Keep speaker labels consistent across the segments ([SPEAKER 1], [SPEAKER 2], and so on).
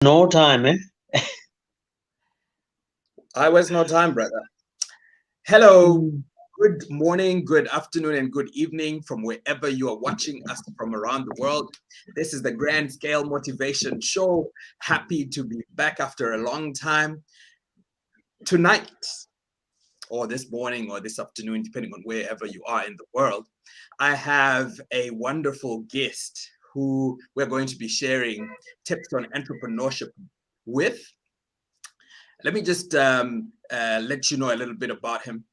[SPEAKER 1] No time, eh?
[SPEAKER 2] I was no time, brother. Hello,
[SPEAKER 1] Mm.
[SPEAKER 2] good morning, good afternoon, and good evening from wherever you are watching us from around the world. This is the Grand Scale Motivation Show. Happy to be back after a long time. Tonight, or this morning, or this afternoon, depending on wherever you are in the world, I have a wonderful guest who we're going to be sharing tips on entrepreneurship with. Let me just let you know a little bit about him.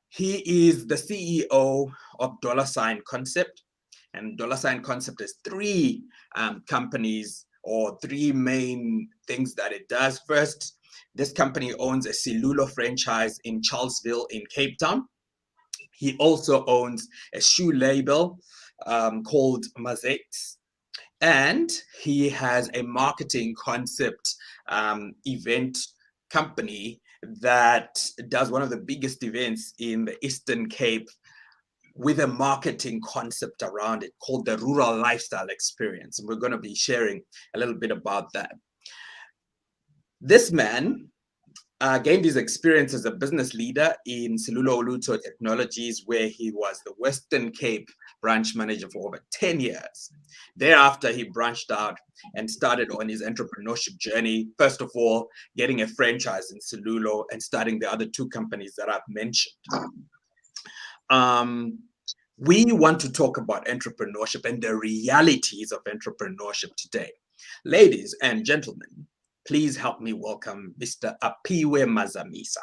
[SPEAKER 2] He is the CEO of $Sign Concept, and $Sign Concept is three companies or three main things that it does. First, this company owns a Silulo franchise in Charlesville in Cape Town. He also owns a shoe label called Mazamisa, and he has a marketing concept event company that does one of the biggest events in the Eastern Cape with a marketing concept around it called the Rural Lifestyle Experience. And we're going to be sharing a little bit about that. This man gained his experience as a business leader in Silulo Oluto Technologies, where he was the Western Cape branch manager for over 10 years. Thereafter, he branched out and started on his entrepreneurship journey. First of all, getting a franchise in Silulo and starting the other two companies that I've mentioned. We want to talk about entrepreneurship and the realities of entrepreneurship today. Ladies and gentlemen, please help me welcome Mr. Aphiwe Mazamisa.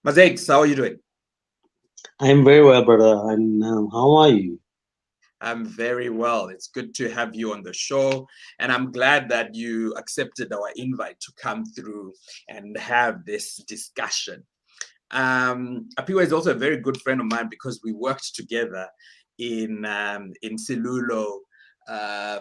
[SPEAKER 2] Mazamisa, how are you doing?
[SPEAKER 1] I'm very well, brother. And how are you?
[SPEAKER 2] I'm very well. It's good to have you on the show. And I'm glad that you accepted our invite to come through and have this discussion. Aphiwe is also a very good friend of mine because we worked together in Silulo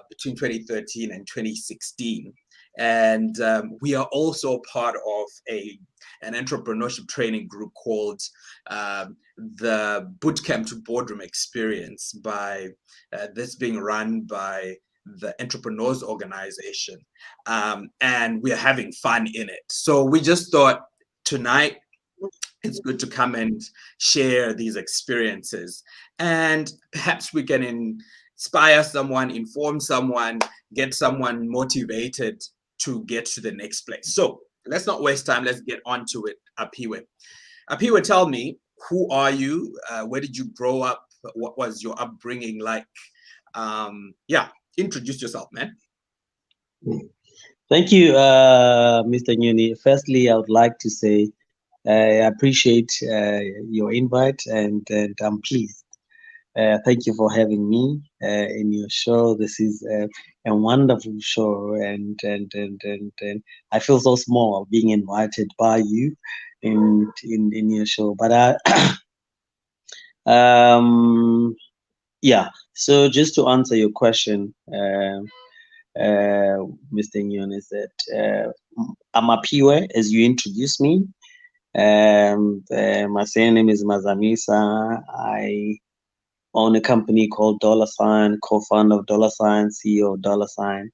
[SPEAKER 2] between 2013 and 2016. And we are also part of an entrepreneurship training group called the Bootcamp to Boardroom Experience, by this being run by the Entrepreneurs Organization. And we are having fun in it. So we just thought tonight it's good to come and share these experiences, and perhaps we can inspire someone, inform someone, get someone motivated to get to the next place. So let's not waste time. Let's get on to it. Aphiwe, tell me, who are you? Where did you grow up? What was your upbringing like? Yeah, introduce yourself, man.
[SPEAKER 1] Thank you, Mr. Nyuni. Firstly, I would like to say I appreciate your invite, and I'm pleased. Thank you for having me in your show. This is a wonderful show, and I feel so small being invited by you in your show. But yeah. So just to answer your question, Mr. Nyon, is that I'm Aphiwe, as you introduced me. My surname is Mazamisa. I own a company called $Sign, co-founder of $Sign, CEO of $Sign.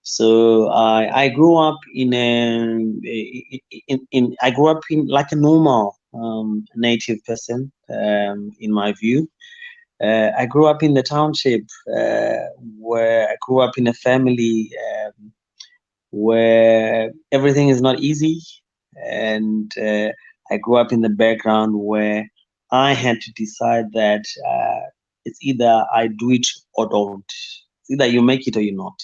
[SPEAKER 1] So I grew up in I grew up in like a normal native person, in my view. I grew up in the township, where I grew up in a family where everything is not easy, and I grew up in the background where I had to decide that it's either I do it or don't. It's either you make it or you're not.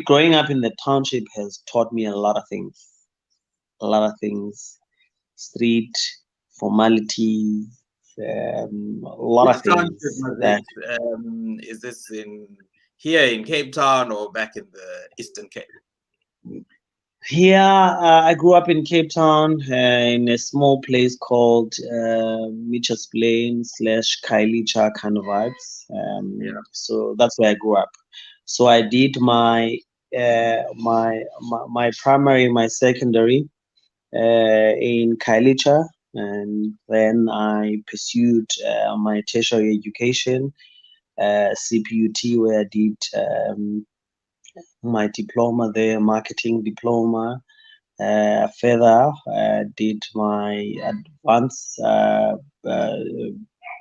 [SPEAKER 1] Growing up in the township has taught me a lot of things, street formalities, a lot
[SPEAKER 2] Which
[SPEAKER 1] of
[SPEAKER 2] township
[SPEAKER 1] things
[SPEAKER 2] was
[SPEAKER 1] that.
[SPEAKER 2] it? Is this in here in Cape Town or back in the Eastern Cape?
[SPEAKER 1] Here, I grew up in Cape Town, in a small place called Mitchell's Plain slash Kailicha kind of vibes.
[SPEAKER 2] Yeah.
[SPEAKER 1] So that's where I grew up. So I did my primary, my secondary in Kailicha, and then I pursued my tertiary education CPUT, where I did my diploma there, marketing diploma. Further, did my advanced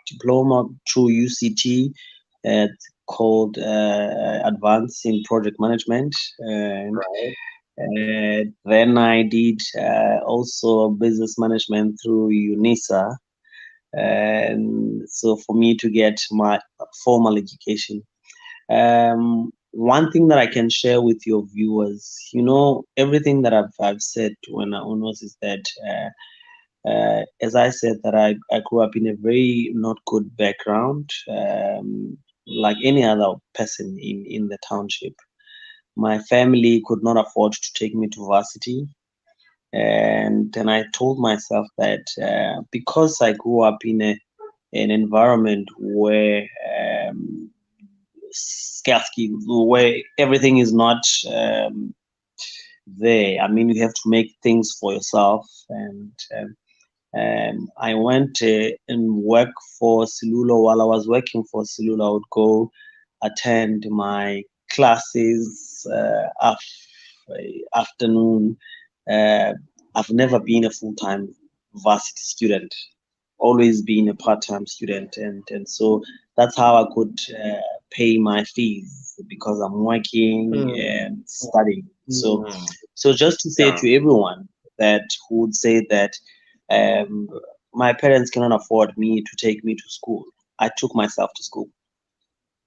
[SPEAKER 1] diploma through UCT, called Advanced in Project Management. And
[SPEAKER 2] Right.
[SPEAKER 1] then I did also business management through UNISA. And so for me to get my formal education. One thing that I can share with your viewers, everything that I've said when I almost is that, as I said, that I grew up in a very not good background, like any other person in the township. My family could not afford to take me to varsity. And then I told myself that because I grew up in an environment where scarcity, where everything is not there. I mean, you have to make things for yourself. And I went and worked for Silulo. While I was working for Silulo, I would go attend my classes afternoon. Uh, I've never been a full-time varsity student, always been a part-time student, and so that's how I could pay my fees because I'm working
[SPEAKER 2] Mm,
[SPEAKER 1] and studying. So,
[SPEAKER 2] mm,
[SPEAKER 1] so just to say
[SPEAKER 2] yeah.
[SPEAKER 1] to everyone that who would say that um, my parents cannot afford me to take me to school, I took myself to school.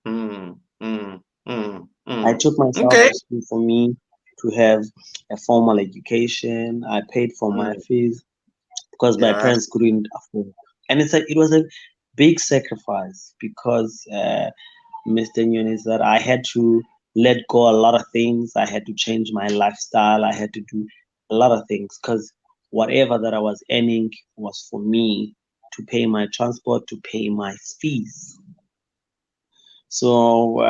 [SPEAKER 2] Mm, mm, mm,
[SPEAKER 1] I
[SPEAKER 2] mm.
[SPEAKER 1] took myself
[SPEAKER 2] Okay.
[SPEAKER 1] to school for me to have a formal education. I paid for my
[SPEAKER 2] Mm,
[SPEAKER 1] fees because my
[SPEAKER 2] yeah.
[SPEAKER 1] parents couldn't afford. And it was a big sacrifice because Mr. Nguyen, is that I had to let go a lot of things. I had to change my lifestyle. I had to do a lot of things because whatever that I was earning was for me to pay my transport, to pay my fees. So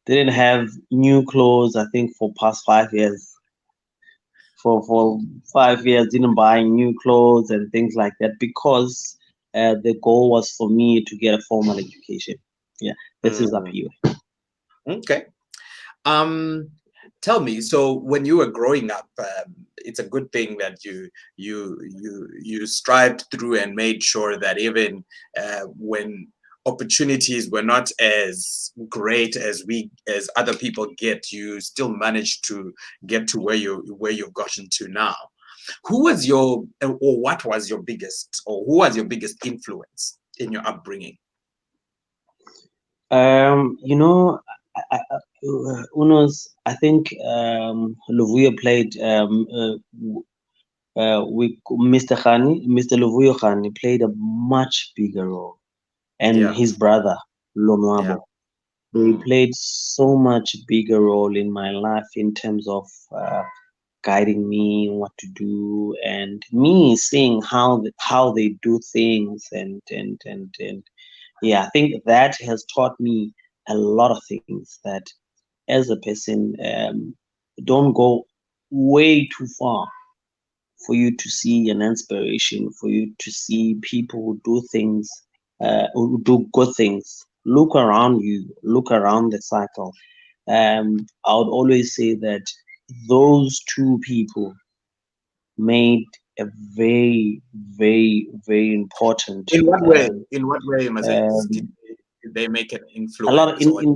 [SPEAKER 1] didn't have new clothes. I think for past 5 years. For 5 years, didn't buy new clothes and things like that because the goal was for me to get a formal education. Yeah, this is up
[SPEAKER 2] Mm,
[SPEAKER 1] here.
[SPEAKER 2] okay. Um, Tell me, so when you were growing up, it's a good thing that you strived through and made sure that even when opportunities were not as great as other people get, you still managed to get to where you've gotten to now. Who was your or what was your biggest or who was your biggest influence in your upbringing?
[SPEAKER 1] You know, Unos, I think Luvuyo played with Mr. Khani, Mr. Luvuyo Khani played a much bigger role, and
[SPEAKER 2] Yeah,
[SPEAKER 1] his brother
[SPEAKER 2] yeah.
[SPEAKER 1] Lonwabo. They
[SPEAKER 2] Mm,
[SPEAKER 1] played so much bigger role in my life in terms of guiding me what to do and me seeing how they do things and yeah, I think that has taught me a lot of things that as a person, don't go way too far for you to see an inspiration, for you to see people who do things, who do good things. Look around you, look around the cycle. I would always say that those two people made a very important
[SPEAKER 2] in what way? In what way, Mazes,
[SPEAKER 1] um,
[SPEAKER 2] did they make an
[SPEAKER 1] a lot
[SPEAKER 2] influence?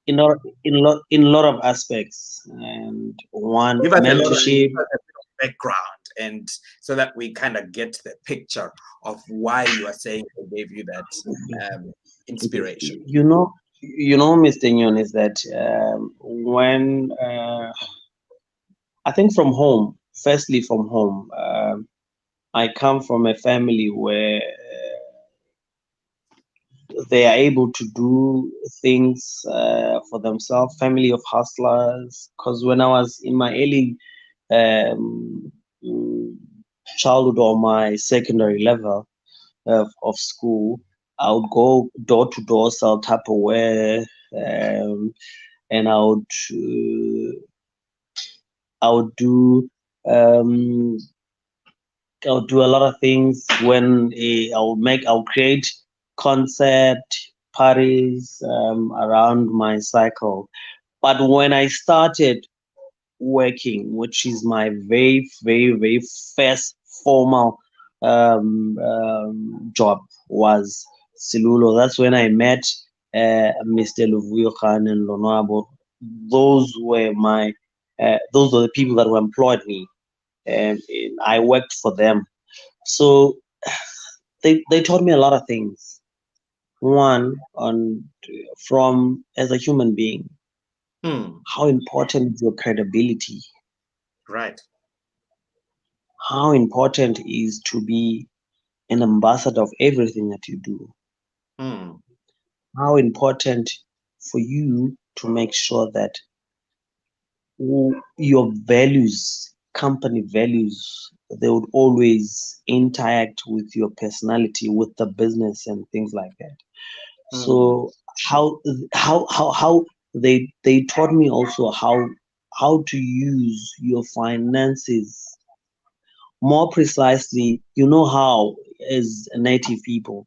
[SPEAKER 2] Or
[SPEAKER 1] in a lot of aspects. And one,
[SPEAKER 2] give
[SPEAKER 1] mentorship.
[SPEAKER 2] us a bit of background, and so that we kind of get the picture of why you are saying they gave you that inspiration.
[SPEAKER 1] Mr. Nyon, is that when I think from home, firstly from home, I come from a family where they are able to do things for themselves, family of hustlers. Because when I was in my early um, mm, childhood or my secondary level of school, I would go door to door, sell Tupperware, and I would do um, I would do a lot of things when I would create concept, parties around my cycle. But when I started working, which is my very, very, very first formal job, was Silulo. That's when I met Mr. Luvuyo Khan and Lonwabo. Those were the people that were employed me, and I worked for them. So they taught me a lot of things. One, on from as a human being,
[SPEAKER 2] Hmm.
[SPEAKER 1] how important is your credibility?
[SPEAKER 2] Right.
[SPEAKER 1] How important is to be an ambassador of everything that you do?
[SPEAKER 2] Hmm.
[SPEAKER 1] How important for you to make sure that your values, company values, they would always interact with your personality, with the business and things like that.
[SPEAKER 2] Hmm.
[SPEAKER 1] So how they taught me also how to use your finances more precisely. You know how, as native people,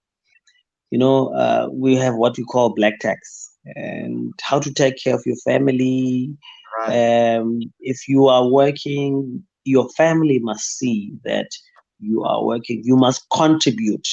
[SPEAKER 1] we have what we call black tax, and how to take care of your family.
[SPEAKER 2] Right.
[SPEAKER 1] If you are working, your family must see that you are working. You must contribute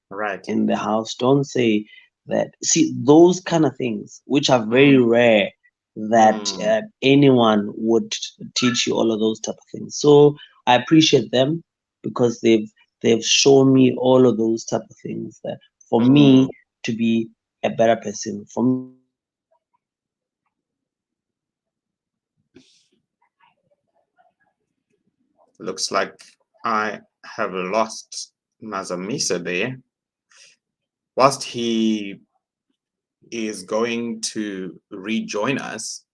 [SPEAKER 2] Right.
[SPEAKER 1] in the house. Don't say that. See, those kind of things, which are very
[SPEAKER 2] Hmm.
[SPEAKER 1] rare, that
[SPEAKER 2] Hmm.
[SPEAKER 1] anyone would teach you all of those type of things. So I appreciate them because they've shown me all of those type of things that for
[SPEAKER 2] Hmm.
[SPEAKER 1] me to be a better person, for me to be a better entrepreneur, for me to be
[SPEAKER 2] Looks like I have lost Mazamisa there. Whilst he is going to rejoin us,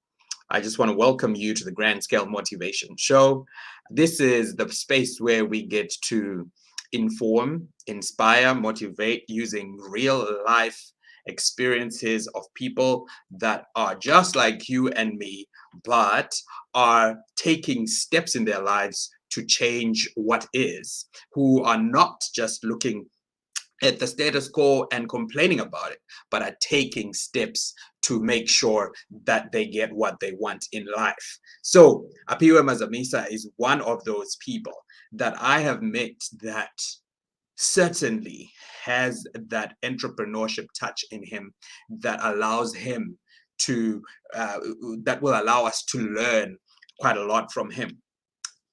[SPEAKER 2] I just want to welcome you to the Grand Scale Motivation Show. This is the space where we get to inform, inspire, motivate using real life experiences of people that are just like you and me, but are taking steps in their lives to change what is, who are not just looking at the status quo and complaining about it, but are taking steps to make sure that they get what they want in life. So Aphiwe Mazamisa is one of those people that I have met that certainly has that entrepreneurship touch in him that allows him to, that will allow us to learn quite a lot from him.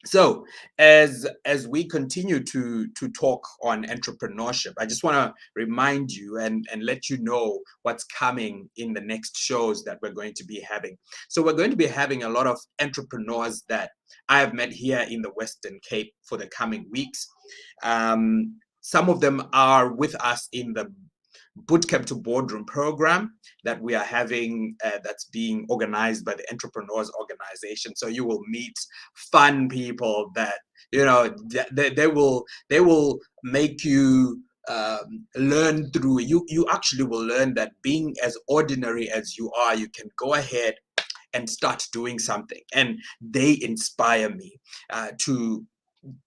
[SPEAKER 2] So as we continue to talk on entrepreneurship, I just want to remind you and let you know what's coming in the next shows that we're going to be having. So we're going to be having a lot of entrepreneurs that I have met here in the Western Cape for the coming weeks. Some of them are with us in the Bootcamp to Boardroom program that we are having, that's being organized by the Entrepreneurs Organization. So you will meet fun people that they will make you learn through. You actually will learn that being as ordinary as you are, you can go ahead and start doing something, and they inspire me to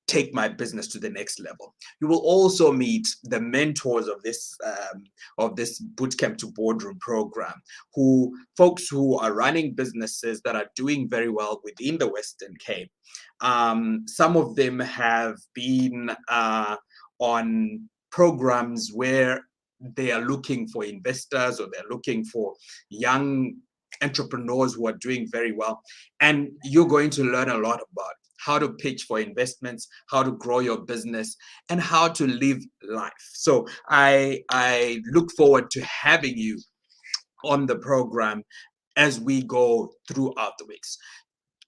[SPEAKER 2] take my business to the next level. You will also meet the mentors of this bootcamp to boardroom program, who folks who are running businesses that are doing very well within the Western Cape. Some of them have been on programs where they are looking for investors, or they're looking for young entrepreneurs who are doing very well, and you're going to learn a lot about how to pitch for investments, how to grow your business, and how to live life. So I look forward to having you on the program as we go throughout the weeks.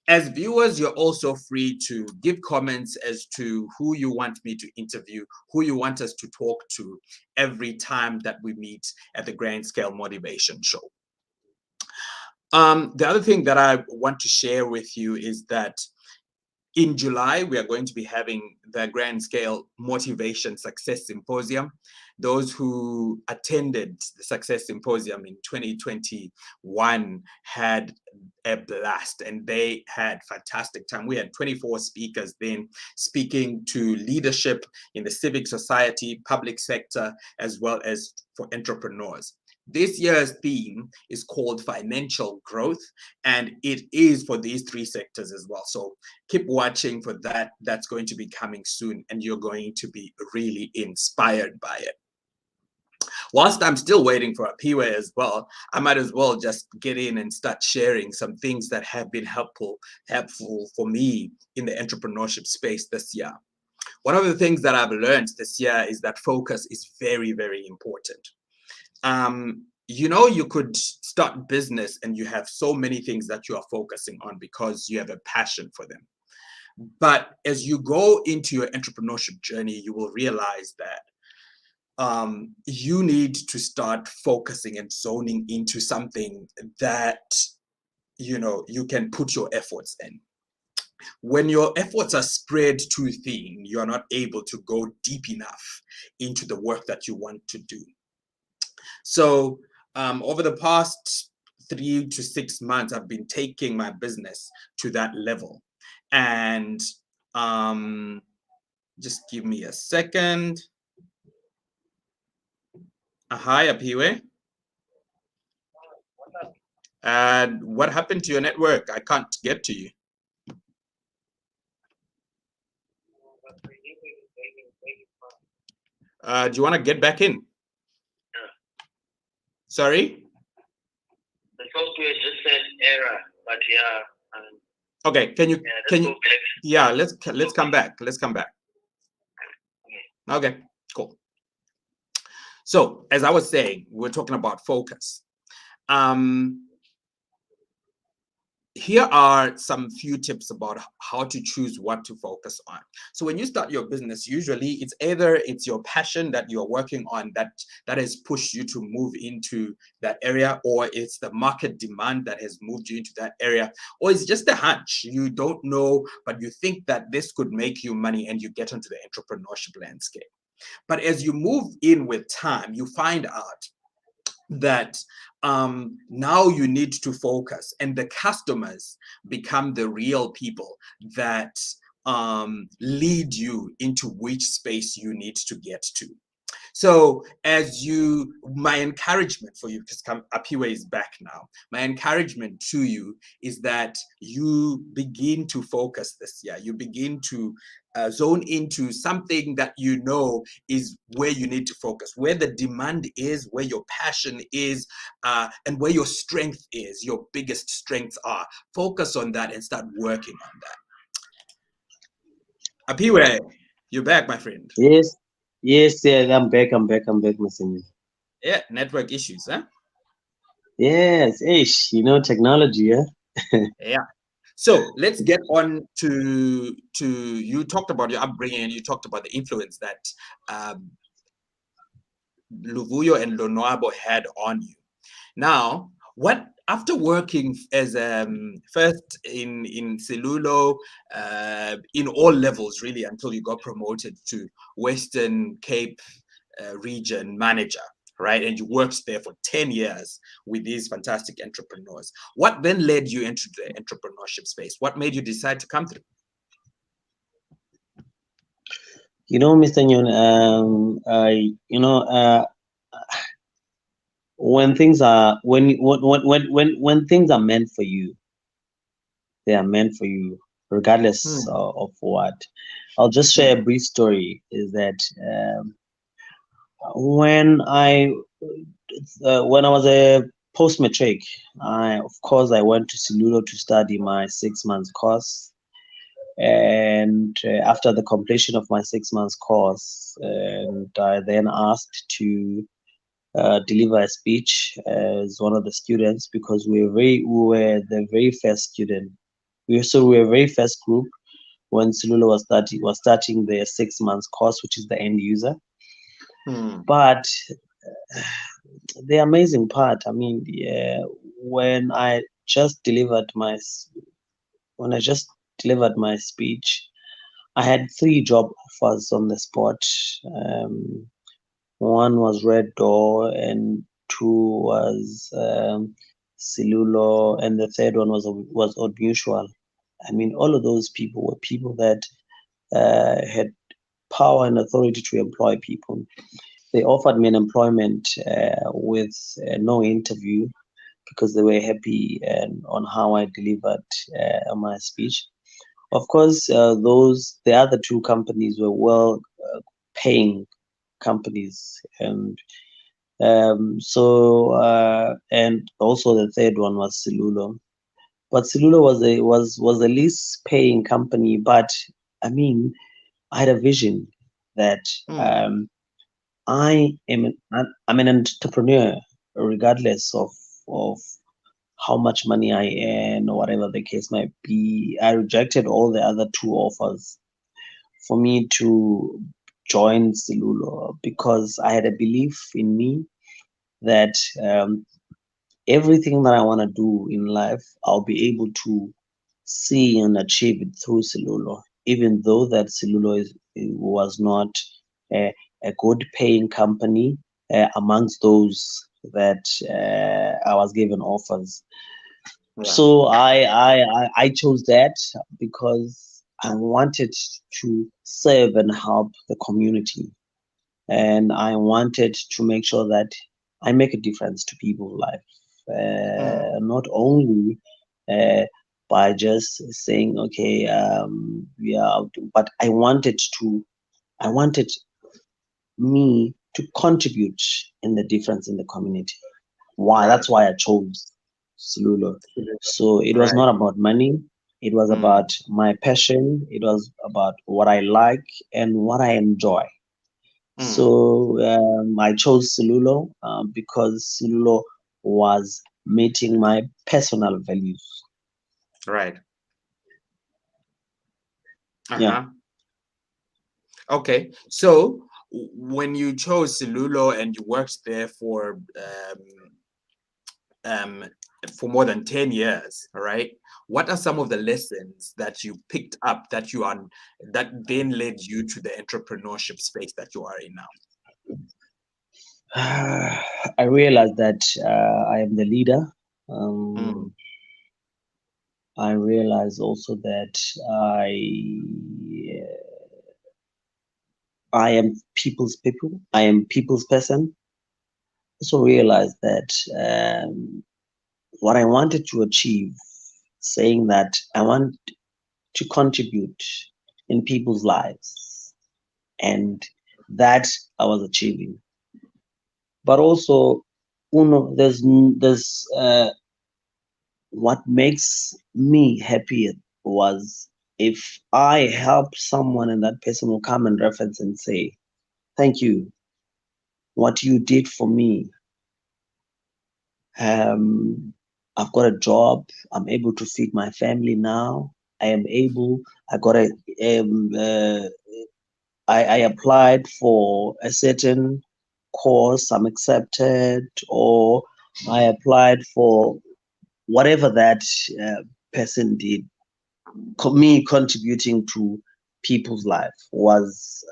[SPEAKER 2] As viewers, you're also free to give comments as to who you want me to interview, who you want us to talk to every time that we meet at the Grand Scale Motivation Show. The other thing that I want to share with you is that in July, we are going to be having the Grand Scale Motivation Success Symposium. Those who attended the Success Symposium in 2021 had a blast, and they had fantastic time. We had 24 speakers then speaking to leadership in the civic society, public sector, as well as for entrepreneurs. This year's theme is called financial growth, and it is for these three sectors as well. So keep watching for that. That's going to be coming soon, and you're going to be really inspired by it. Whilst I'm still waiting for Aphiwe as well, I might as well just get in and start sharing some things that have been helpful for me in the entrepreneurship space this year. One of the things that I've learned this year is that focus is very, very important. You know, you could start business and you have so many things that you are focusing on because you have a passion for them. But as you go into your entrepreneurship journey, you will realize that you need to start focusing and zoning into something that, you know, you can put your efforts in. When your efforts are spread too thin, you are not able to go deep enough into the work that you want to do. So over the past 3 to 6 months, I've been taking my business to that level. And just give me a second. Hi, Aphiwe. And what happened to your network? I can't get to you. Do you want to get back in?
[SPEAKER 3] Yeah.
[SPEAKER 2] Sorry?
[SPEAKER 3] The software just said error, but yeah.
[SPEAKER 2] Okay, can you
[SPEAKER 3] yeah,
[SPEAKER 2] let's come back. Let's come back. Okay, cool. So as I was saying, we're talking about focus. Here are some few tips about how to choose what to focus on. So when you start your business, usually it's your passion that you're working on that has pushed you to move into that area, or it's the market demand that has moved you into that area, or it's just a hunch. You don't know, but you think that this could make you money and you get into the entrepreneurship landscape. But as you move in with time, you find out that now you need to focus, and the customers become the real people that lead you into which space you need to get to. So my encouragement for you, because Aphiwe is back now, my encouragement to you is that you begin to focus this year. You begin to zone into something that you know is where you need to focus, where the demand is, where your passion is, and where your strength is, your biggest strengths are. Focus on that and start working on that. Aphiwe, you're back, my friend.
[SPEAKER 1] Yes, I'm back, Mr.
[SPEAKER 2] Yeah, network issues, huh?
[SPEAKER 1] Yes, ish, technology, yeah?
[SPEAKER 2] Yeah. So let's get on to you talked about your upbringing, and you talked about the influence that Luvuyo and Lonwabo had on you. Now, after working as first in Silulo, in all levels really, until you got promoted to Western Cape region manager, right? And you worked there for 10 years with these fantastic entrepreneurs. What then led you into the entrepreneurship space? What made you decide to come through?
[SPEAKER 1] Mr. Nyon, when things are when things are meant for you, they are meant for you, regardless of what. I'll just share a brief story. Is that when I was a post matric, I went to Silulo to study my 6 months course. And after the completion of my 6 months course, and I then asked to deliver a speech as one of the students, because we were the very first student. We were very first group when Silulo was starting their 6 months course, which is the end user. But the amazing part, I mean, when I just delivered my speech, I had 3 job offers on the spot. One was Red Door, and 2 was Silulo, and the third one was Odd Mutual. I mean, all of those people were people that had power and authority to employ people. they offered me an employment with no interview because they were happy on how I delivered my speech. Of course, the other two companies were well paying companies, and and also the third one was Silulo. But Silulo was the least paying company. But I mean, I had a vision that
[SPEAKER 2] Mm,
[SPEAKER 1] I'm an entrepreneur, regardless of how much money I earn or whatever the case might be. I rejected all the other two offers for me to join Silulo because I had a belief in me that everything that I want to do in life, I'll be able to see and achieve it through Silulo, even though that Silulo was not a good paying company amongst those that I was given offers.
[SPEAKER 2] right.
[SPEAKER 1] So I chose that because I wanted to serve and help the community, and I wanted to make sure that I make a difference to people's life,
[SPEAKER 2] Mm,
[SPEAKER 1] not only uh, by just saying okay, we are out, but I wanted me to contribute in the difference in the community. Why?
[SPEAKER 2] right.
[SPEAKER 1] That's why I chose Silulo. So it was
[SPEAKER 2] Right.
[SPEAKER 1] not about money. It was
[SPEAKER 2] Mm,
[SPEAKER 1] about my passion. It was about what I like and what I enjoy.
[SPEAKER 2] mm,
[SPEAKER 1] So I chose Silulo because Silulo was meeting my personal values.
[SPEAKER 2] right.
[SPEAKER 1] Yeah.
[SPEAKER 2] Uh-huh. Okay. So when you chose Silulo and you worked there um, for more than 10 years, all right? What are some of the lessons that you picked up that then led you to the entrepreneurship space that you are in now?
[SPEAKER 1] I realized that I am the leader.
[SPEAKER 2] Mm,
[SPEAKER 1] Um, I realized also that I am people's people. I am people's person. Also realized that what I wanted to achieve, saying that I want to contribute in people's lives, and that I was achieving. But also, there's what makes me happy was if I help someone and that person will come and reference and say, "Thank you, what you did for me. Um, I've got a job. I'm able to feed my family now. I am able. I got a. I applied for a certain course. I'm accepted, or I applied for whatever that uh, person did. Me contributing to people's life was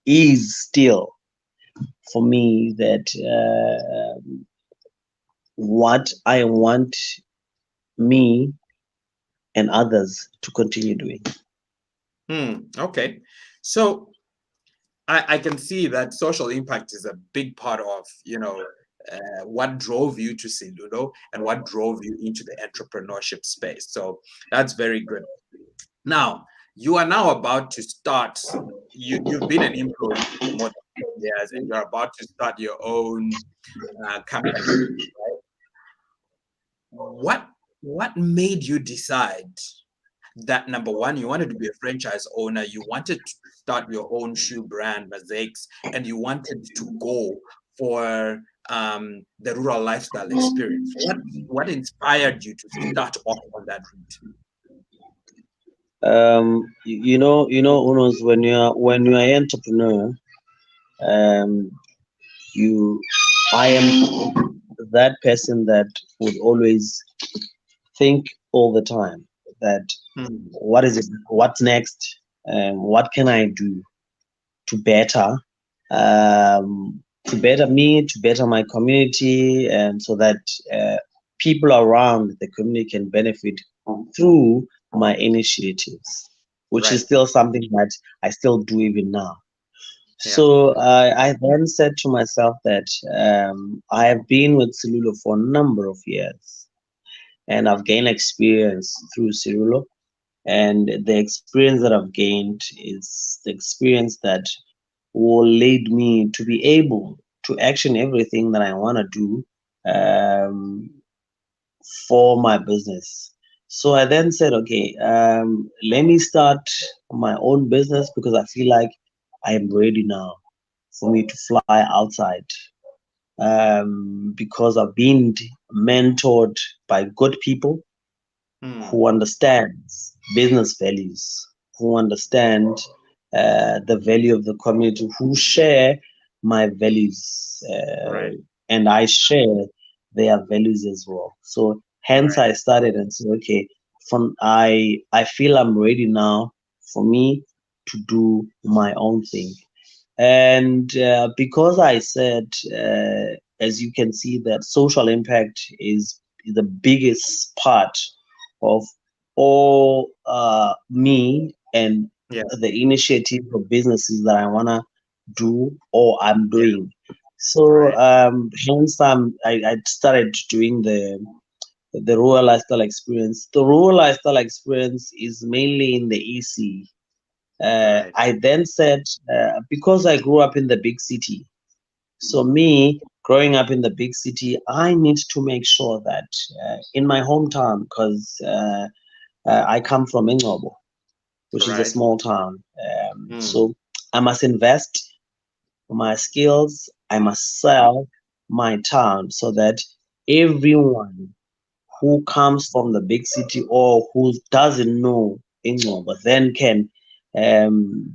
[SPEAKER 1] is still for me that what I want me and others to continue doing.
[SPEAKER 2] okay. So I can see that social impact is a big part of, what drove you to Silulo and what drove you into the entrepreneurship space. So that's very good. Now, you are now about to start, you've been an employee for more than 10 years and you're about to start your own company. What made you decide that number one, you wanted to be a franchise owner, you wanted to start your own shoe brand, Mosaics, and you wanted to go for the rural lifestyle experience? What inspired you to start off on that route?
[SPEAKER 1] Unos, when you are an entrepreneur, um, you, I am that person that would always think all the time that
[SPEAKER 2] Hmm,
[SPEAKER 1] what is it, what's next, what can I do to better, to better me, to better my community, and so that people around the community can benefit through my initiatives, which is
[SPEAKER 2] right.
[SPEAKER 1] still something that I still do even now.
[SPEAKER 2] Yeah.
[SPEAKER 1] So I then said to myself that I have been with Cirulo for a number of years, and I've gained experience through Cirulo. And the experience that I've gained is the experience that will lead me to be able to action everything that I want to do um, for my business. So I then said, okay, let me start my own business because I feel like I am ready now for me to fly outside because I've been mentored by good people
[SPEAKER 2] Hmm.
[SPEAKER 1] who understands business values, who understand the value of the community, who share my values,
[SPEAKER 2] Right.
[SPEAKER 1] and I share their values as well. So hence
[SPEAKER 2] Right.
[SPEAKER 1] I started and said, okay, from I feel I'm ready now for me to do my own thing. And because I said, as you can see, that social impact is the biggest part of all me and
[SPEAKER 2] Yeah.
[SPEAKER 1] the initiative or businesses that I want to do or I'm
[SPEAKER 2] Yeah.
[SPEAKER 1] doing. So
[SPEAKER 2] Right.
[SPEAKER 1] hence I started doing the rural lifestyle experience. The rural lifestyle experience is mainly in the EC.
[SPEAKER 2] Right.
[SPEAKER 1] I then said, because I grew up in the big city, so me growing up in the big city, I need to make sure that in my hometown, because I come from Ingcobo, which is a
[SPEAKER 2] Right.
[SPEAKER 1] small town.
[SPEAKER 2] Hmm.
[SPEAKER 1] So I must invest my skills, I must sell my town so that everyone who comes from the big city or who doesn't know Ingcobo then can um,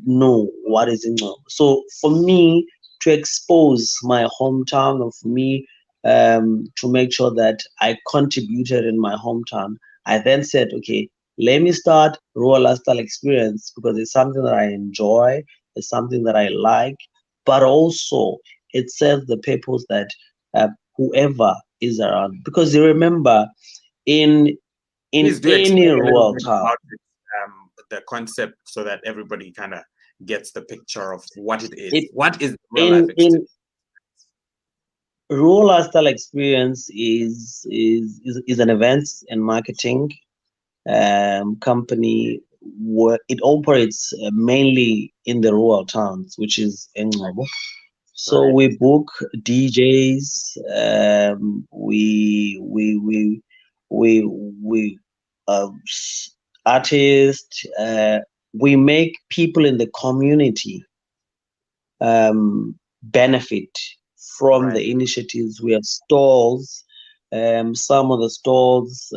[SPEAKER 1] know what is Ingcobo. So for me to expose my hometown, or for me to make sure that I contributed in my hometown, I then said, okay, let me start rural lifestyle experience because it's something that I enjoy, it's something that I like, but also it serves the purpose that whoever is around. Because you remember, in
[SPEAKER 2] Please do
[SPEAKER 1] any
[SPEAKER 2] explain a little
[SPEAKER 1] rural
[SPEAKER 2] bit
[SPEAKER 1] town,
[SPEAKER 2] about it, the concept, so that everybody kind of gets the picture of what it is.
[SPEAKER 1] it
[SPEAKER 2] What is real life
[SPEAKER 1] in
[SPEAKER 2] experience?
[SPEAKER 1] rural lifestyle experience is an events and marketing company where it operates mainly in the rural towns, which is Engcobo. So
[SPEAKER 2] Right.
[SPEAKER 1] we book DJs, we artists, we make people in the community benefit from
[SPEAKER 2] Right.
[SPEAKER 1] the initiatives. We have stalls. Some of the stalls,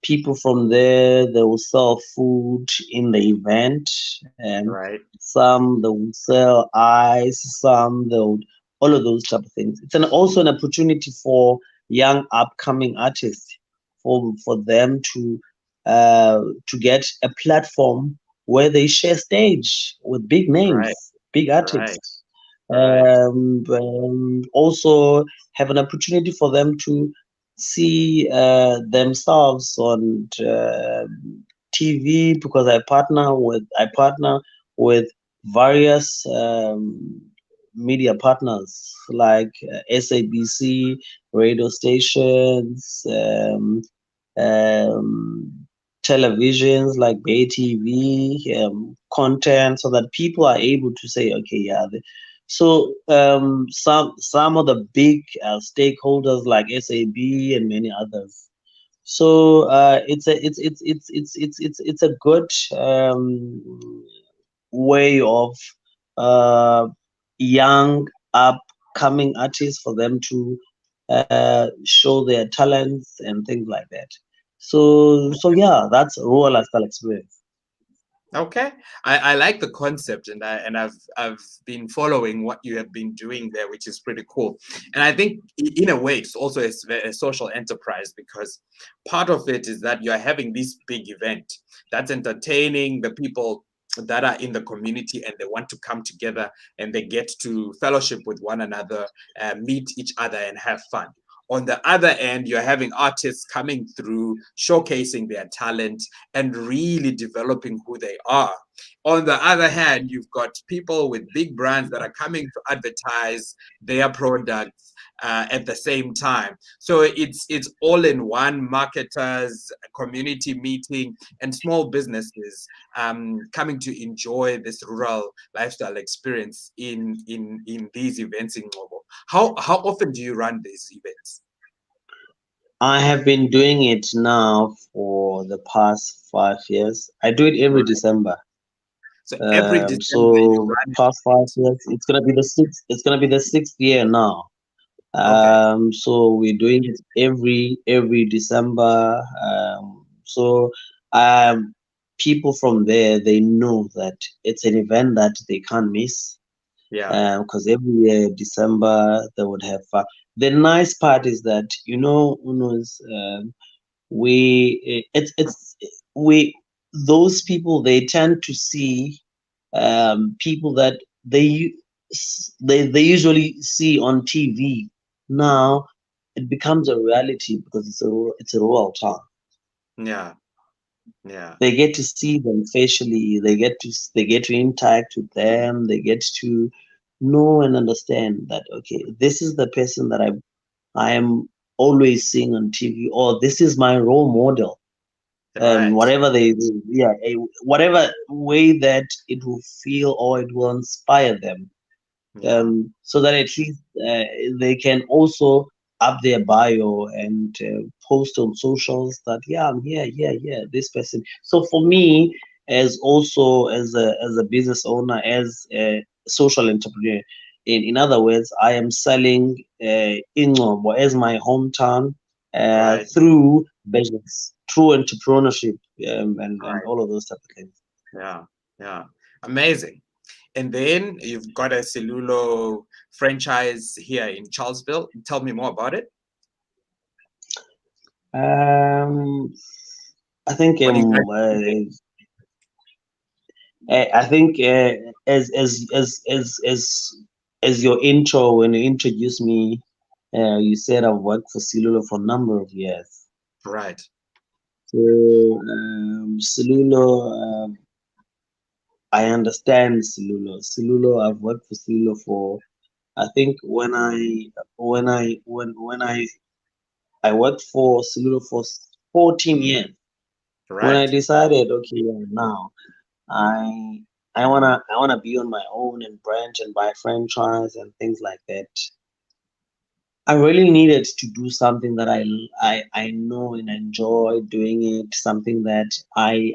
[SPEAKER 1] people from there, they will sell food in the event.
[SPEAKER 2] Right.
[SPEAKER 1] Some they will sell ice. Some they would all of those type of things. It's also an opportunity for young upcoming artists for them to get a platform where they share stage with big
[SPEAKER 2] Right.
[SPEAKER 1] names, big
[SPEAKER 2] Right.
[SPEAKER 1] artists.
[SPEAKER 2] Right.
[SPEAKER 1] Also have an opportunity for them to see themselves on TV because I partner with various media partners like SABC radio stations, um, televisions like Bay TV, content, so that people are able to say, okay, yeah. So some of the big stakeholders like SAB and many others. So it's a good way of uh, young upcoming artists for them to show their talents and things like that. So yeah, that's rural lifestyle experience.
[SPEAKER 2] Okay, I like the concept, and I've been following what you have been doing there, which is pretty cool. And I think in a way it's also a social enterprise, because part of it is that you are having this big event that's entertaining the people that are in the community, and they want to come together and they get to fellowship with one another, meet each other, and have fun. On the other end, you're having artists coming through, showcasing their talent and really developing who they are. On the other hand, you've got people with big brands that are coming to advertise their products at the same time. So it's all in one: marketers, community meeting, and small businesses coming to enjoy this rural lifestyle experience in these events in Ngobo. How often do you run these events?
[SPEAKER 1] I have been doing it now for the past 5 years. I do it every
[SPEAKER 2] Right.
[SPEAKER 1] December.
[SPEAKER 2] So every December you
[SPEAKER 1] So
[SPEAKER 2] run
[SPEAKER 1] past
[SPEAKER 2] an
[SPEAKER 1] 5 years, it's gonna be the sixth. It's gonna be the sixth year now.
[SPEAKER 2] event. Okay.
[SPEAKER 1] So we're doing it every December. So um, people from there, they know that it's an event that they can't miss.
[SPEAKER 2] Yeah.
[SPEAKER 1] Because every year December they would have fun. The nice part is that Uno's, it's we those people, they tend to see people that they usually see on TV. Now it becomes a reality because it's a rural town.
[SPEAKER 2] Yeah. Yeah.
[SPEAKER 1] They get to see them facially. They get to interact with them. They get to know and understand that, okay, this is the person that I am always seeing on TV, or this is my role model.
[SPEAKER 2] Right.
[SPEAKER 1] Whatever they do, yeah, whatever way that it will feel or it will inspire them,
[SPEAKER 2] Yeah.
[SPEAKER 1] so that at least they can also up their bio and post on socials that, yeah, I'm here, yeah, yeah, this person. So for me, as also as a business owner, as a social entrepreneur, in other words, I am selling Ingcobo as my hometown
[SPEAKER 2] Right.
[SPEAKER 1] through business, through entrepreneurship, and
[SPEAKER 2] Right.
[SPEAKER 1] all of those type of things.
[SPEAKER 2] Yeah. Yeah. Amazing. And then you've got a Cellulo franchise here in Charlesville. Tell me more about it.
[SPEAKER 1] um I think
[SPEAKER 2] What do you guys do there?
[SPEAKER 1] I think as your intro, when you introduced me, you said I've worked for Cellular for a number of years.
[SPEAKER 2] Right.
[SPEAKER 1] So Cellular, I understand Cellular. Cellular, I've worked for Cellular for, I think when I worked for Cellular for 14 years. When I
[SPEAKER 2] Right.
[SPEAKER 1] decided, okay, yeah, now I I wanna be on my own and branch and buy franchise and things like that. I really needed to do something that I know and enjoy doing it, something that I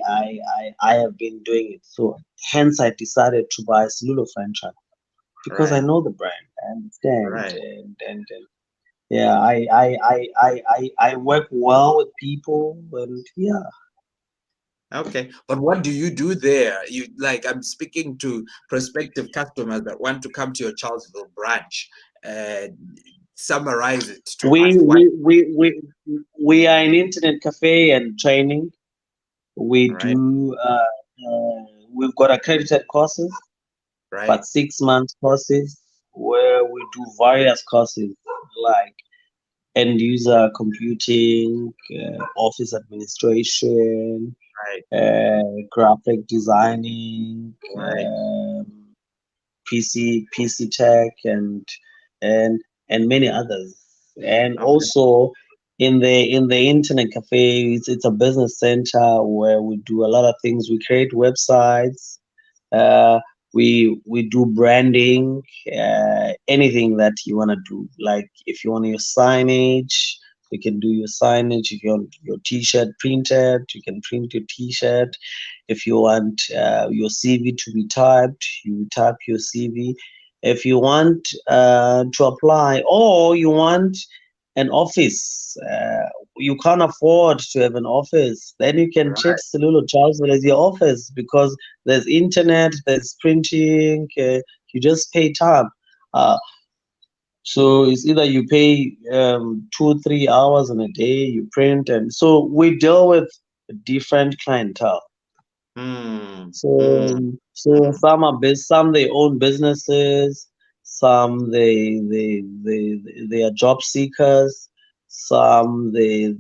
[SPEAKER 1] have been doing it. So hence I decided to buy Lulu franchise because I
[SPEAKER 2] Right.
[SPEAKER 1] know the brand, I understand,
[SPEAKER 2] Right.
[SPEAKER 1] and yeah, I work well with people, and yeah.
[SPEAKER 2] Okay. But what do you do there? You like I'm speaking to prospective customers that want to come to your Charlesville branch. Uh, Summarize it to us.
[SPEAKER 1] We
[SPEAKER 2] What?
[SPEAKER 1] we we we we are an internet cafe and training. We
[SPEAKER 2] Right.
[SPEAKER 1] do. We've got accredited courses,
[SPEAKER 2] Right.
[SPEAKER 1] but 6 months courses where we do various courses like end user computing, office administration,
[SPEAKER 2] Right.
[SPEAKER 1] graphic designing,
[SPEAKER 2] Right.
[SPEAKER 1] PC tech, and and many others. And
[SPEAKER 2] Okay.
[SPEAKER 1] also in the internet cafe, it's a business center where we do a lot of things. We create websites, uh, we do branding, anything that you want to do. Like if you want your signage, you can do your signage. If you want your t-shirt printed, you can print your t-shirt. If you want your CV to be typed, you type your CV. If you want to apply, or you want an office, you can't afford to have an office, then you can treat
[SPEAKER 2] Right.
[SPEAKER 1] Cellular Charlesville as your office because there's internet, there's printing, you just pay time. Uh, so it's either you pay 2 3 hours in a day, you print, and so we deal with different clientele.
[SPEAKER 2] Hmm.
[SPEAKER 1] So,
[SPEAKER 2] Hmm.
[SPEAKER 1] so
[SPEAKER 2] Hmm.
[SPEAKER 1] some they own businesses, some they are job seekers. some they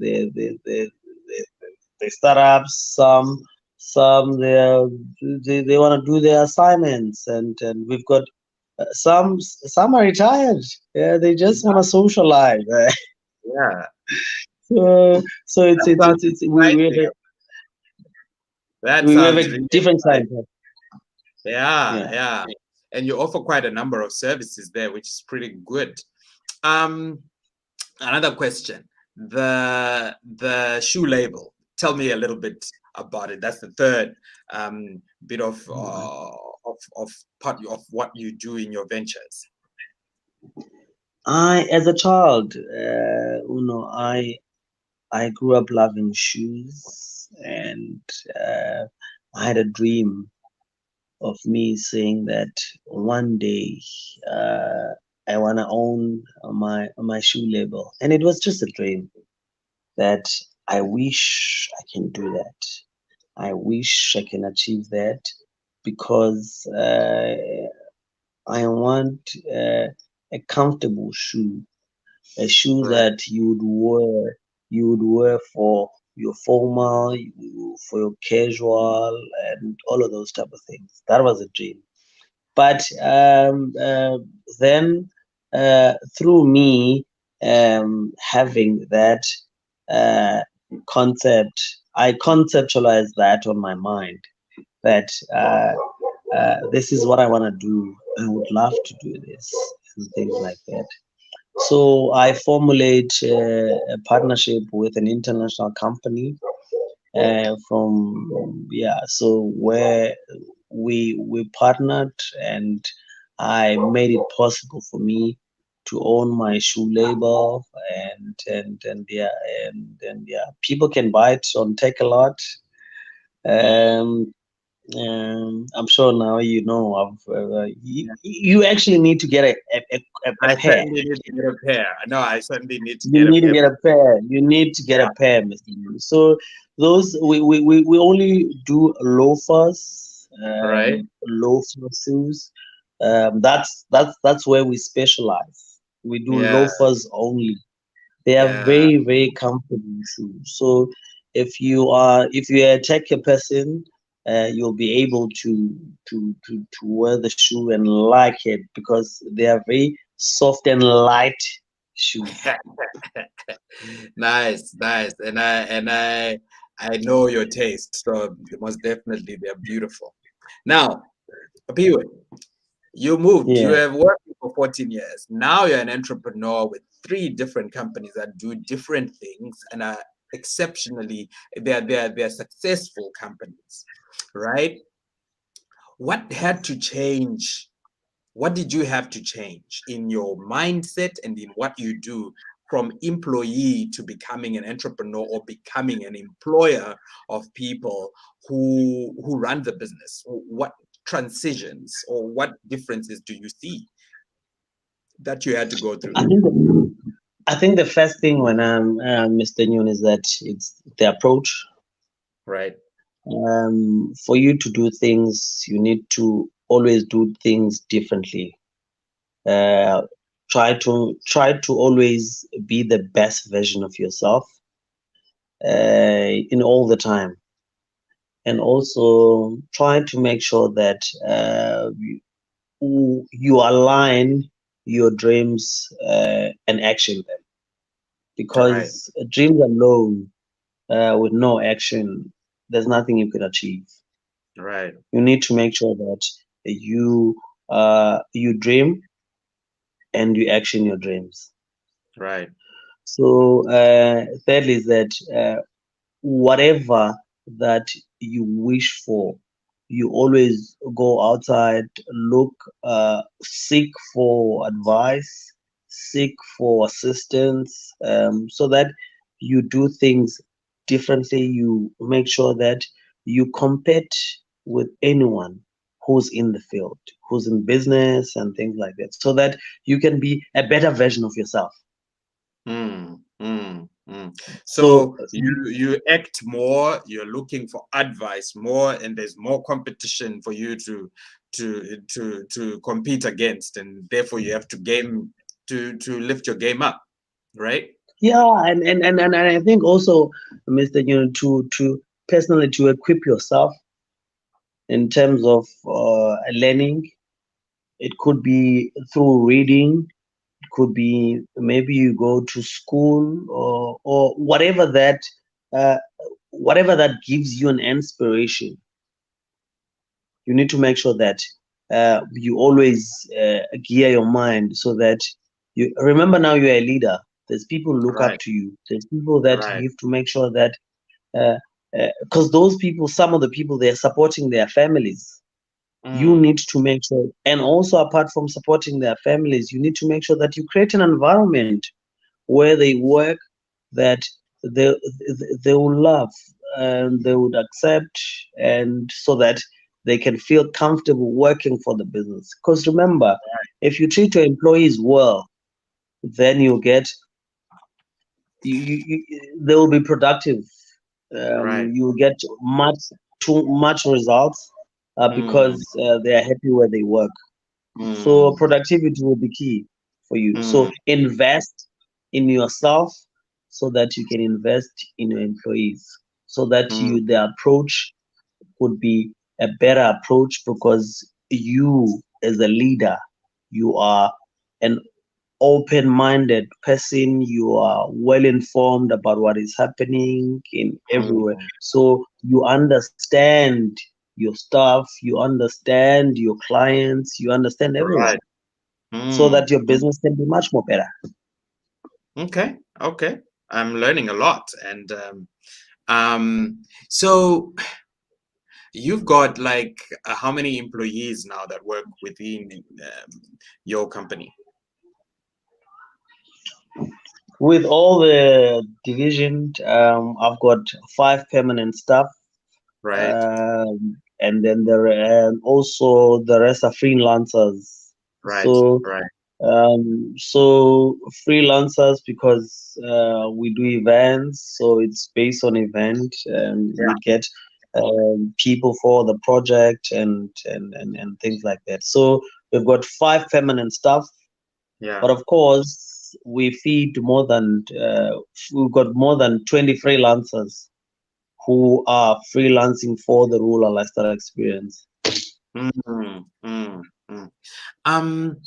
[SPEAKER 1] start up, some they want to do their assignments, and we've got some are retired. Yeah, they just want to socialize.
[SPEAKER 2] Yeah.
[SPEAKER 1] So
[SPEAKER 2] That sounds
[SPEAKER 1] it's
[SPEAKER 2] exciting. That
[SPEAKER 1] we have
[SPEAKER 2] sounds
[SPEAKER 1] a
[SPEAKER 2] really
[SPEAKER 1] different
[SPEAKER 2] exciting.
[SPEAKER 1] side.
[SPEAKER 2] Yeah,
[SPEAKER 1] Yeah.
[SPEAKER 2] yeah. And you offer quite a number of services there, which is pretty good. Um, Another question. The shoe label. Tell me a little bit about it. That's the third bit of part of what you do in your ventures.
[SPEAKER 1] As a child, I grew up loving shoes, and I had a dream of me saying that one day uh, I want to own my shoe label, and it was just a dream that I wish I can do that. I wish I can achieve that because I want a comfortable shoe, a shoe
[SPEAKER 2] Right.
[SPEAKER 1] that you would wear for your formal, for your casual, and all of those type of things. That was a dream. But then through me having that uh, concept, I conceptualized that on my mind that this is what I want to do. I would love to do this and things like that. So I formulate a partnership with an international company from so where we partnered, and I made it possible for me to own my shoe label, and people can buy it on Take a Lot. Um, I'm sure now you know of you actually need to get a
[SPEAKER 2] I
[SPEAKER 1] pair.
[SPEAKER 2] certainly need to get a pair. No, I certainly need to
[SPEAKER 1] You
[SPEAKER 2] get a
[SPEAKER 1] need to
[SPEAKER 2] pair.
[SPEAKER 1] get a pair. You need to get
[SPEAKER 2] Yeah,
[SPEAKER 1] a pair, Mr. Yu. So those we only do loafers,
[SPEAKER 2] right.
[SPEAKER 1] loafer shoes. That's where we specialize. We do
[SPEAKER 2] Yeah,
[SPEAKER 1] loafers only. They are
[SPEAKER 2] yeah,
[SPEAKER 1] very comfortable shoes. So if you're a tech person, you'll be able to wear the shoe and like it because they are very soft and light shoes.
[SPEAKER 2] nice, nice. And I know your taste, so most definitely they're beautiful. Now, Aphiwe, you moved. You
[SPEAKER 1] Yeah.
[SPEAKER 2] have worked for 14 years. Now you're an entrepreneur with three different companies that do different things and are exceptionally they're successful companies, right? What had to change? What did you have to change in your mindset and in what you do from employee to becoming an entrepreneur or becoming an employer of people who run the business? What transitions or what differences do you see that you had to go through?
[SPEAKER 1] I think I think the first thing when I'm Mr. Noon is that it's the approach.
[SPEAKER 2] Right.
[SPEAKER 1] For you to do things, you need to always do things differently. Uh, try to always be the best version of yourself in all the time, and also try to make sure that you align your dreams and action them,
[SPEAKER 2] Right.
[SPEAKER 1] because dreams alone with no action, there's nothing you can achieve.
[SPEAKER 2] Right.
[SPEAKER 1] You need to make sure that you dream and you action your dreams.
[SPEAKER 2] Right.
[SPEAKER 1] So thirdly is that whatever that you wish for, you always go outside, look, seek for advice, seek for assistance, so that you do things differently. You make sure that you compete with anyone who's in the field, who's in business and things like that, so that you can be a better version of yourself.
[SPEAKER 2] Mm, mm, mm.
[SPEAKER 1] So
[SPEAKER 2] So you act more, you're looking for advice more, and there's more competition for you to compete against, and therefore you have to game to lift your game up, right?
[SPEAKER 1] Yeah, and I think also, Mr. To personally to equip yourself in terms of learning. It could be through reading. It could be maybe you go to school or uh, whatever that gives you an inspiration. You need to make sure that you always gear your mind so that you remember now you're a leader. There's people who look up
[SPEAKER 2] Right,
[SPEAKER 1] to you. There's people that
[SPEAKER 2] right.
[SPEAKER 1] you have to make sure that because those people, some of the people, they're supporting their families. You
[SPEAKER 2] Mm,
[SPEAKER 1] need to make sure, and also apart from supporting their families, you need to make sure that you create an environment where they work that they they will love and they would accept, and so that they can feel comfortable working for the business. Because remember, if you treat your employees well, then you get they will be productive.
[SPEAKER 2] right.
[SPEAKER 1] You will get much too much results
[SPEAKER 2] Mm,
[SPEAKER 1] because they are happy where they work. So
[SPEAKER 2] mm,
[SPEAKER 1] productivity will be key for you. So
[SPEAKER 2] mm,
[SPEAKER 1] invest in yourself so that you can invest in your employees. So that
[SPEAKER 2] mm,
[SPEAKER 1] the approach would be a better approach because you as a leader, you are an open-minded person. You are well informed about what is happening in everywhere.
[SPEAKER 2] mm.
[SPEAKER 1] So you understand your staff, you understand your clients, you understand everyone
[SPEAKER 2] Right.
[SPEAKER 1] so
[SPEAKER 2] Mm,
[SPEAKER 1] that your
[SPEAKER 2] mm.
[SPEAKER 1] business can be much more better.
[SPEAKER 2] Okay, okay. I'm learning a lot. And so you've got like how many employees now that work within your company?
[SPEAKER 1] With all the division, I've got 5 permanent staff,
[SPEAKER 2] Right,
[SPEAKER 1] and then there and also the rest are freelancers.
[SPEAKER 2] right,
[SPEAKER 1] So
[SPEAKER 2] right.
[SPEAKER 1] so freelancers because we do events, so it's based on event.
[SPEAKER 2] Yeah,
[SPEAKER 1] We get people for the project and things like that. So we've got 5 permanent staff,
[SPEAKER 2] yeah.
[SPEAKER 1] but of course we feed we've got more than 20 freelancers who are freelancing for the rural lifestyle experience.
[SPEAKER 2] Mm, mm, mm. Um,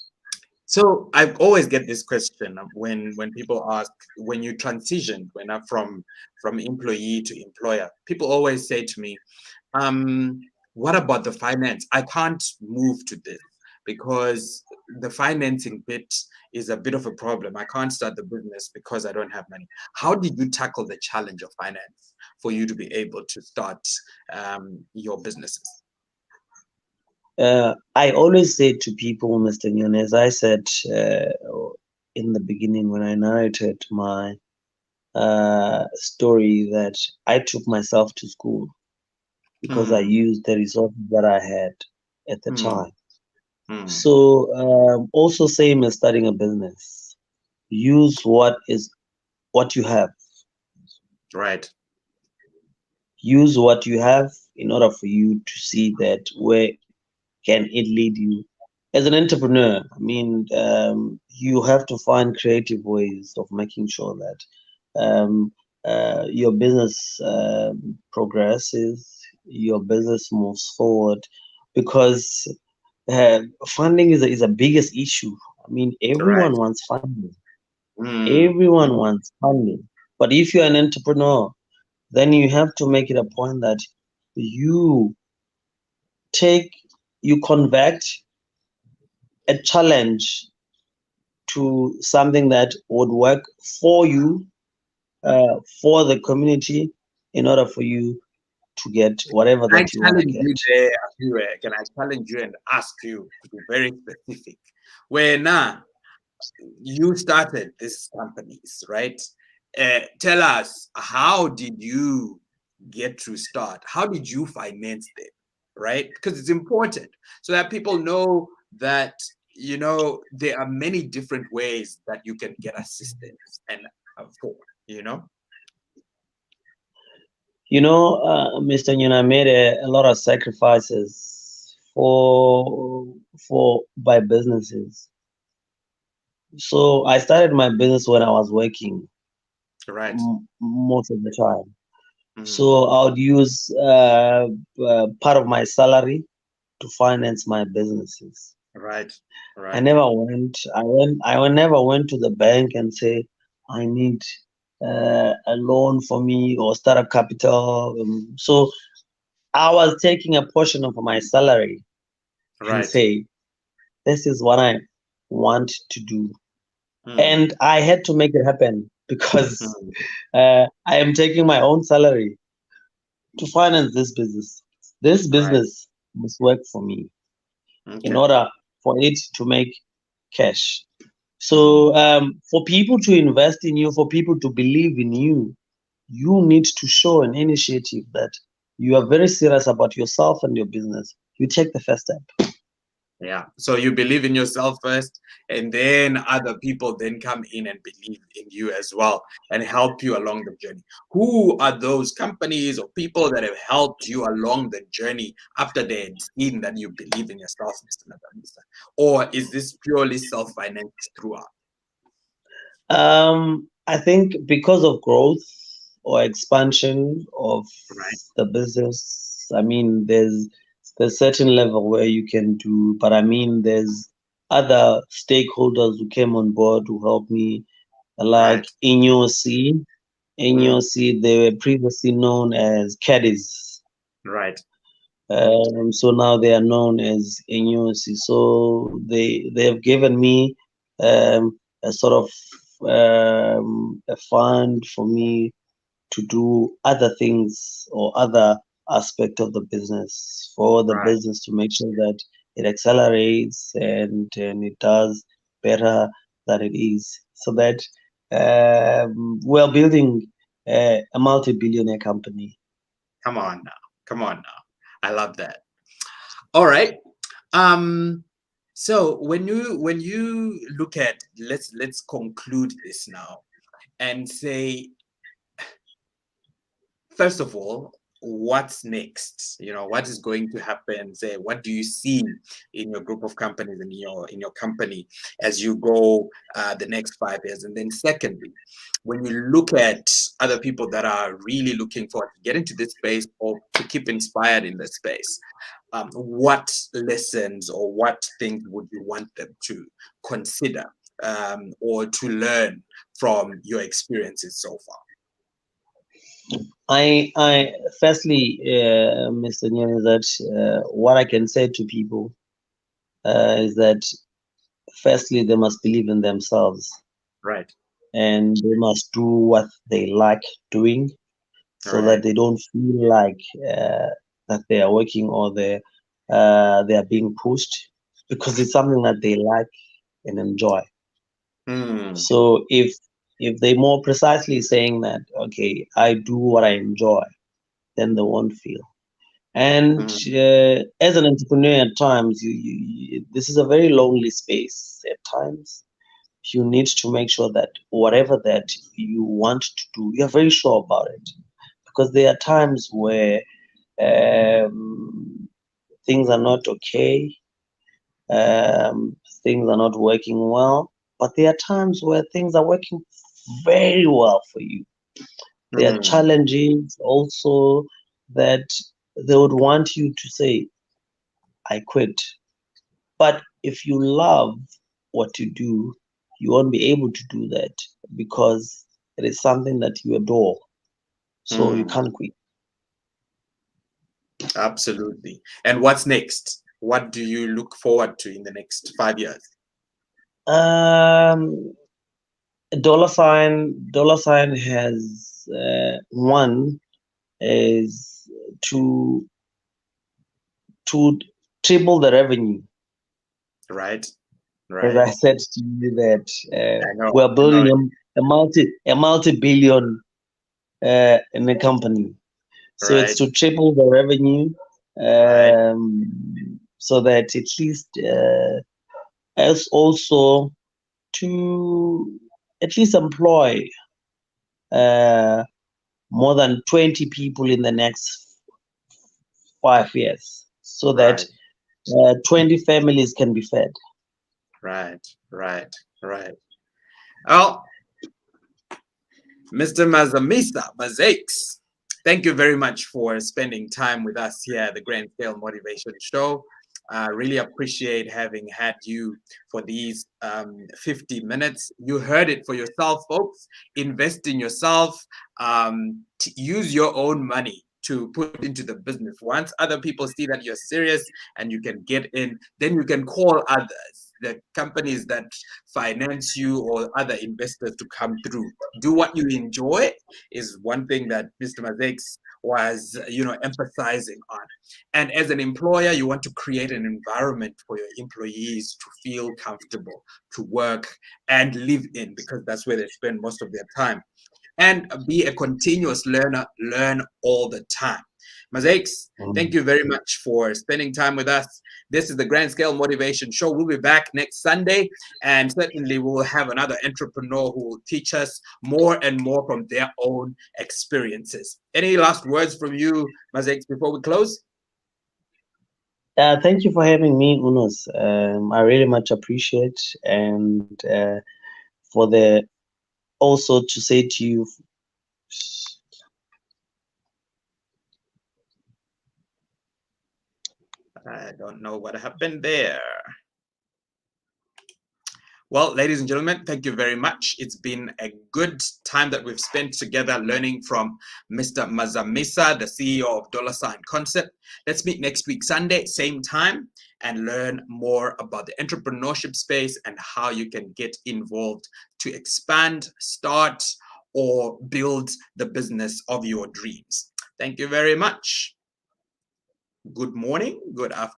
[SPEAKER 2] so I always get this question when people ask when you transitioned when I'm from employee to employer, people always say to me, what about the finance? I can't move to this because the financing bit is a bit of a problem. I can't start the business because I don't have money. How did you tackle the challenge of finance for you to be able to start your businesses?
[SPEAKER 1] I always say to people, Mr. Nyon, as I said in the beginning when I narrated my story, that I took myself to school because I
[SPEAKER 2] Hmm,
[SPEAKER 1] used the resources that I had at the
[SPEAKER 2] hmm,
[SPEAKER 1] time.
[SPEAKER 2] hmm.
[SPEAKER 1] So, also same as starting a business, use what you have.
[SPEAKER 2] Right.
[SPEAKER 1] Use what you have in order for you to see that where can it lead you as an entrepreneur. I mean, you have to find creative ways of making sure that your business progresses, your business moves forward, because funding is a biggest issue. I mean,
[SPEAKER 2] Right.
[SPEAKER 1] everyone wants funding.
[SPEAKER 2] Hmm,
[SPEAKER 1] Everyone
[SPEAKER 2] hmm.
[SPEAKER 1] wants funding. But if you're an entrepreneur, then you have to make it a point that you take you convert a challenge to something that would work for you, for the community, in order for you to get whatever
[SPEAKER 2] I
[SPEAKER 1] that you want to
[SPEAKER 2] challenge
[SPEAKER 1] get.
[SPEAKER 2] you there, Aphiwe. Can I challenge you and ask you to be very specific? Where now you started these companies, right? Tell us, how did you get to start? How did you finance them, right? Because it's important so that people know that there are many different ways that you can get assistance and afford. You know,
[SPEAKER 1] Mr. Nguyen, I made a lot of sacrifices for by businesses. So I started my business when I was working.
[SPEAKER 2] Right.
[SPEAKER 1] most of the time.
[SPEAKER 2] Mm.
[SPEAKER 1] So I would use part of my salary to finance my businesses.
[SPEAKER 2] Right.
[SPEAKER 1] I
[SPEAKER 2] Right.
[SPEAKER 1] never went. I never went to the bank and say, I need a loan for me or startup capital. So I was taking a portion of my salary and
[SPEAKER 2] Right.
[SPEAKER 1] say, this is what I want to do.
[SPEAKER 2] Mm.
[SPEAKER 1] And I had to make it happen because
[SPEAKER 2] Mm.
[SPEAKER 1] I am taking my own salary to finance this business. This
[SPEAKER 2] Right.
[SPEAKER 1] business must work for me in
[SPEAKER 2] Okay.
[SPEAKER 1] order for it to make cash.
[SPEAKER 2] Mm.
[SPEAKER 1] So, for people to invest in you, for people to believe in you, you need to show an initiative that you are very serious about yourself and your business. You take the first step.
[SPEAKER 2] Yeah. So you believe in yourself first, and then other people then come in and believe in you as well and help you along the journey. Who are those companies or people that have helped you along the journey after they had seen that you believe in yourself, Mr. Mazamisa? Or is this purely self-financed throughout?
[SPEAKER 1] I think because of growth or expansion of
[SPEAKER 2] Right.
[SPEAKER 1] the business, I mean, there's certain level where you can do, but I mean, there's other stakeholders who came on board to help me, like
[SPEAKER 2] Right.
[SPEAKER 1] Inyosi.
[SPEAKER 2] Mm.
[SPEAKER 1] Inyosi, they were previously known as caddies.
[SPEAKER 2] Right.
[SPEAKER 1] So now they are known as Inyosi. So they have given me a sort of a fund for me to do other things or other aspect of the business for the
[SPEAKER 2] Right.
[SPEAKER 1] business to make sure that it accelerates and it does better than it is, so that we're building a multi-billionaire company.
[SPEAKER 2] Come on now. Come on now. I love that. All right. Um, so when you look at, let's conclude this now and say, first of all, what's next? You know, what is going to happen? Say, what do you see in your group of companies and in your company as you go the next 5 years? And then secondly, when you look at other people that are really looking forward to get into this space or to keep inspired in this space, what lessons or what things would you want them to consider or to learn from your experiences so far?
[SPEAKER 1] I firstly, Mr. Nyan, is that what I can say to people is that firstly they must believe in themselves
[SPEAKER 2] Right.
[SPEAKER 1] and they must do what they like doing,
[SPEAKER 2] All
[SPEAKER 1] so that
[SPEAKER 2] right.
[SPEAKER 1] they don't feel like that they are working or they are being pushed, because it's something that they like and enjoy.
[SPEAKER 2] Hmm.
[SPEAKER 1] So if they more precisely saying that, okay, I do what I enjoy, then they won't feel. And
[SPEAKER 2] Hmm.
[SPEAKER 1] as an entrepreneur, at times, this is a very lonely space. At times, you need to make sure that whatever that you want to do, you're very sure about it. Because there are times where um, things are not okay, things are not working well, but there are times where things are working very well for you. There are
[SPEAKER 2] Hmm.
[SPEAKER 1] challenges also that they would want you to say, I quit. But if you love what you do, you won't be able to do that because it is something that you adore. So you
[SPEAKER 2] Hmm.
[SPEAKER 1] can't quit.
[SPEAKER 2] Absolutely. And what's next? What do you look forward to in the next 5 years?
[SPEAKER 1] Um, dollar sign has one is to to triple the revenue.
[SPEAKER 2] Right.
[SPEAKER 1] As
[SPEAKER 2] Right.
[SPEAKER 1] I said to you that
[SPEAKER 2] I know.
[SPEAKER 1] we're
[SPEAKER 2] I know
[SPEAKER 1] building
[SPEAKER 2] it.
[SPEAKER 1] a multi-billion in a company. So it's
[SPEAKER 2] Right.
[SPEAKER 1] to triple the revenue,
[SPEAKER 2] Right.
[SPEAKER 1] so that at least as also to at least employ uh, more than 20 people in the next 5 years, so that
[SPEAKER 2] Right.
[SPEAKER 1] 20 families can be fed.
[SPEAKER 2] Right. Right. Right. Well, Mr. Mazamisa, Mazakes, thank you very much for spending time with us here at the Grand Scale Motivation Show. I really appreciate having had you for these 50 minutes. You heard it for yourself, folks. Invest in yourself. Use your own money to put into the business. Once other people see that you're serious and you can get in, then you can call others, the companies that finance you or other investors to come through. Do what you enjoy is one thing that Mr. Mazakes was, emphasizing on. And as an employer, you want to create an environment for your employees to feel comfortable, to work and live in, because that's where they spend most of their time. And be a continuous learner, learn all the time. Mazakes, thank you very much for spending time with us. This is the Grand Scale Motivation Show. We'll be back next Sunday, and certainly we will have another entrepreneur who will teach us more and more from their own experiences. Any last words from you, Mazakes, before we close?
[SPEAKER 1] Thank you for having me, Unos. I really much appreciate, and for the also to say to you.
[SPEAKER 2] I don't know what happened there. Well, ladies and gentlemen, thank you very much. It's been a good time that we've spent together learning from Mr. Mazamisa, the CEO of Dollar Sign Concept. Let's meet next week, Sunday, same time, and learn more about the entrepreneurship space and how you can get involved to expand, start, or build the business of your dreams. Thank you very much. Good morning, good afternoon.